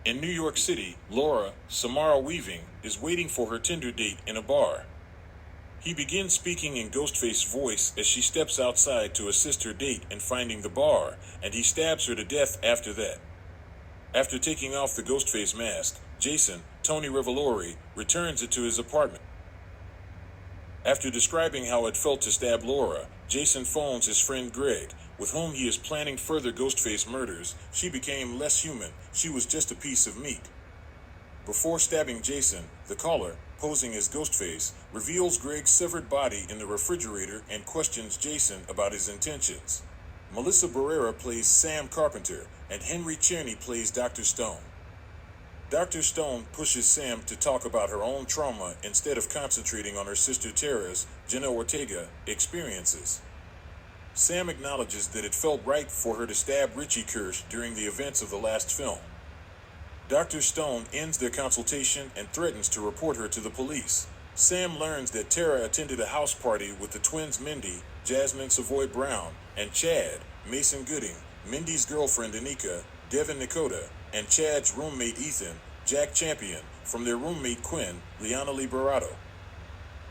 In New York City, Laura, Samara Weaving, is waiting for her Tinder date in a bar. He begins speaking in Ghostface's voice as she steps outside to assist her date in finding the bar, and he stabs her to death after that. After taking off the Ghostface mask, Jason, Tony Revolori, returns it to his apartment. After describing how it felt to stab Laura, Jason phones his friend Greg, with whom he is planning further Ghostface murders. She became less human, she was just a piece of meat. Before stabbing Jason, the caller, posing as Ghostface, reveals Greg's severed body in the refrigerator and questions Jason about his intentions. Melissa Barrera plays Sam Carpenter, and Henry Czerny plays Dr. Stone. Dr. Stone pushes Sam to talk about her own trauma instead of concentrating on her sister Tara's, Jenna Ortega, experiences. Sam acknowledges that it felt right for her to stab Richie Kirsch during the events of the last film. Dr. Stone ends their consultation and threatens to report her to the police. Sam learns that Tara attended a house party with the twins Mindy, Jasmin Savoy Brown, and Chad, Mason Gooding, Mindy's girlfriend Anika, Devyn Nekoda, and Chad's roommate Ethan, Jack Champion, from their roommate Quinn, Liana Liberato.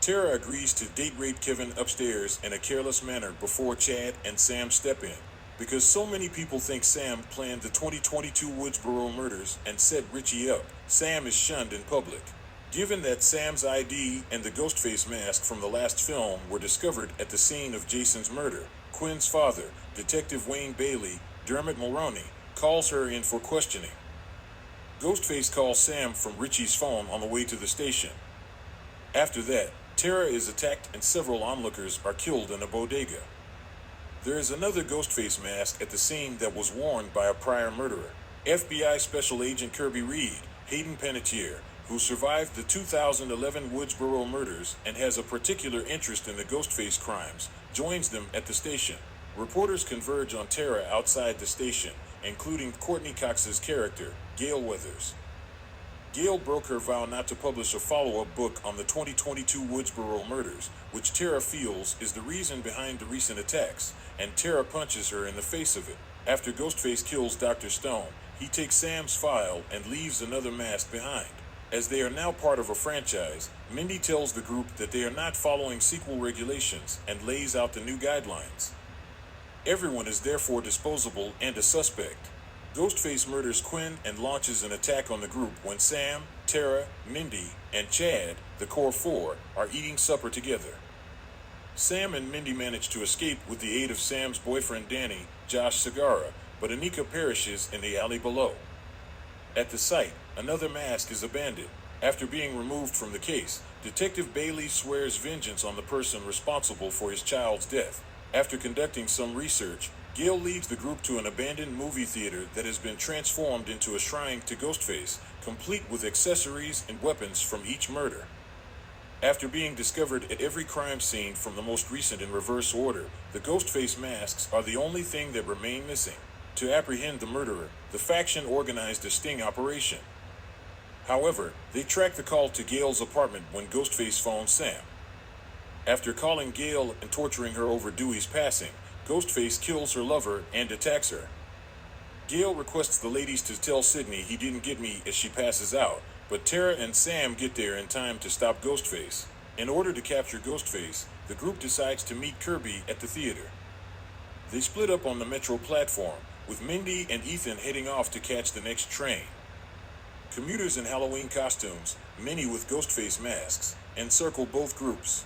Tara agrees to date rape Kevin upstairs in a careless manner before Chad and Sam step in. Because so many people think Sam planned the 2022 Woodsboro murders and set Richie up, Sam is shunned in public. Given that Sam's ID and the Ghostface mask from the last film were discovered at the scene of Jason's murder, Quinn's father, Detective Wayne Bailey, Dermot Mulroney, calls her in for questioning. Ghostface calls Sam from Richie's phone on the way to the station. After that, Tara is attacked and several onlookers are killed in a bodega. There is another Ghostface mask at the scene that was worn by a prior murderer, FBI Special Agent Kirby Reed, Hayden Panettiere, who survived the 2011 Woodsboro murders and has a particular interest in the Ghostface crimes, joins them at the station. Reporters converge on Tara outside the station, including Courteney Cox's character, Gale Weathers. Gale broke her vow not to publish a follow-up book on the 2022 Woodsboro murders, which Tara feels is the reason behind the recent attacks, and Tara punches her in the face of it. After Ghostface kills Dr. Stone, he takes Sam's file and leaves another mask behind. As they are now part of a franchise, Mindy tells the group that they are not following sequel regulations and lays out the new guidelines. Everyone is therefore disposable and a suspect. Ghostface murders Quinn and launches an attack on the group when Sam, Tara, Mindy, and Chad, the core four, are eating supper together. Sam and Mindy manage to escape with the aid of Sam's boyfriend Danny, Josh Segarra, but Anika perishes in the alley below. At the site, another mask is abandoned. After being removed from the case, Detective Bailey swears vengeance on the person responsible for his child's death. After conducting some research, Gale leads the group to an abandoned movie theater that has been transformed into a shrine to Ghostface, complete with accessories and weapons from each murder. After being discovered at every crime scene from the most recent in reverse order, the Ghostface masks are the only thing that remain missing. To apprehend the murderer, the faction organized a sting operation. However, they track the call to Gale's apartment when Ghostface phones Sam. After calling Gale and torturing her over Dewey's passing, Ghostface kills her lover and attacks her. Gale requests the ladies to tell Sydney he didn't get me as she passes out, but Tara and Sam get there in time to stop Ghostface. In order to capture Ghostface, the group decides to meet Kirby at the theater. They split up on the metro platform, with Mindy and Ethan heading off to catch the next train. Commuters in Halloween costumes, many with Ghostface masks, encircle both groups.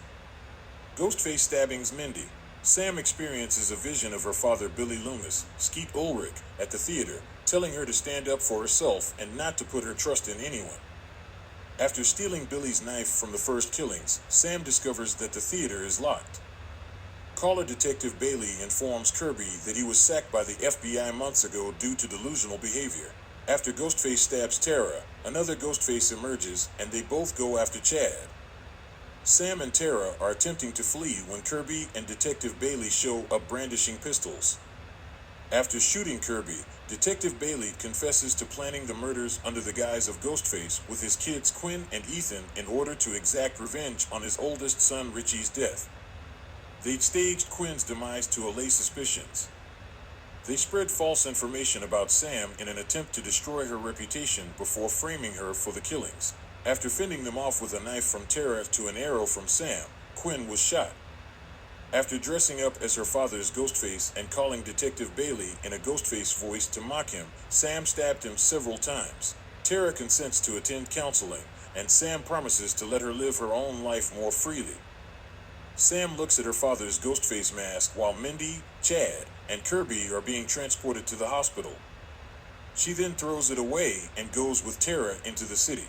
Ghostface stabbings Mindy. Sam experiences a vision of her father Billy Loomis, Skeet Ulrich, at the theater, telling her to stand up for herself and not to put her trust in anyone. After stealing Billy's knife from the first killings, Sam discovers that the theater is locked. Caller Detective Bailey informs Kirby that he was sacked by the FBI months ago due to delusional behavior. After Ghostface stabs Tara, another Ghostface emerges and they both go after Chad. Sam and Tara are attempting to flee when Kirby and Detective Bailey show up brandishing pistols. After shooting Kirby, Detective Bailey confesses to planning the murders under the guise of Ghostface with his kids Quinn and Ethan in order to exact revenge on his oldest son Richie's death. They'd staged Quinn's demise to allay suspicions. They spread false information about Sam in an attempt to destroy her reputation before framing her for the killings. After fending them off with a knife from Tara to an arrow from Sam, Quinn was shot. After dressing up as her father's Ghostface and calling Detective Bailey in a Ghostface voice to mock him, Sam stabbed him several times. Tara consents to attend counseling, and Sam promises to let her live her own life more freely. Sam looks at her father's Ghostface mask while Mindy, Chad, and Kirby are being transported to the hospital. She then throws it away and goes with Tara into the city.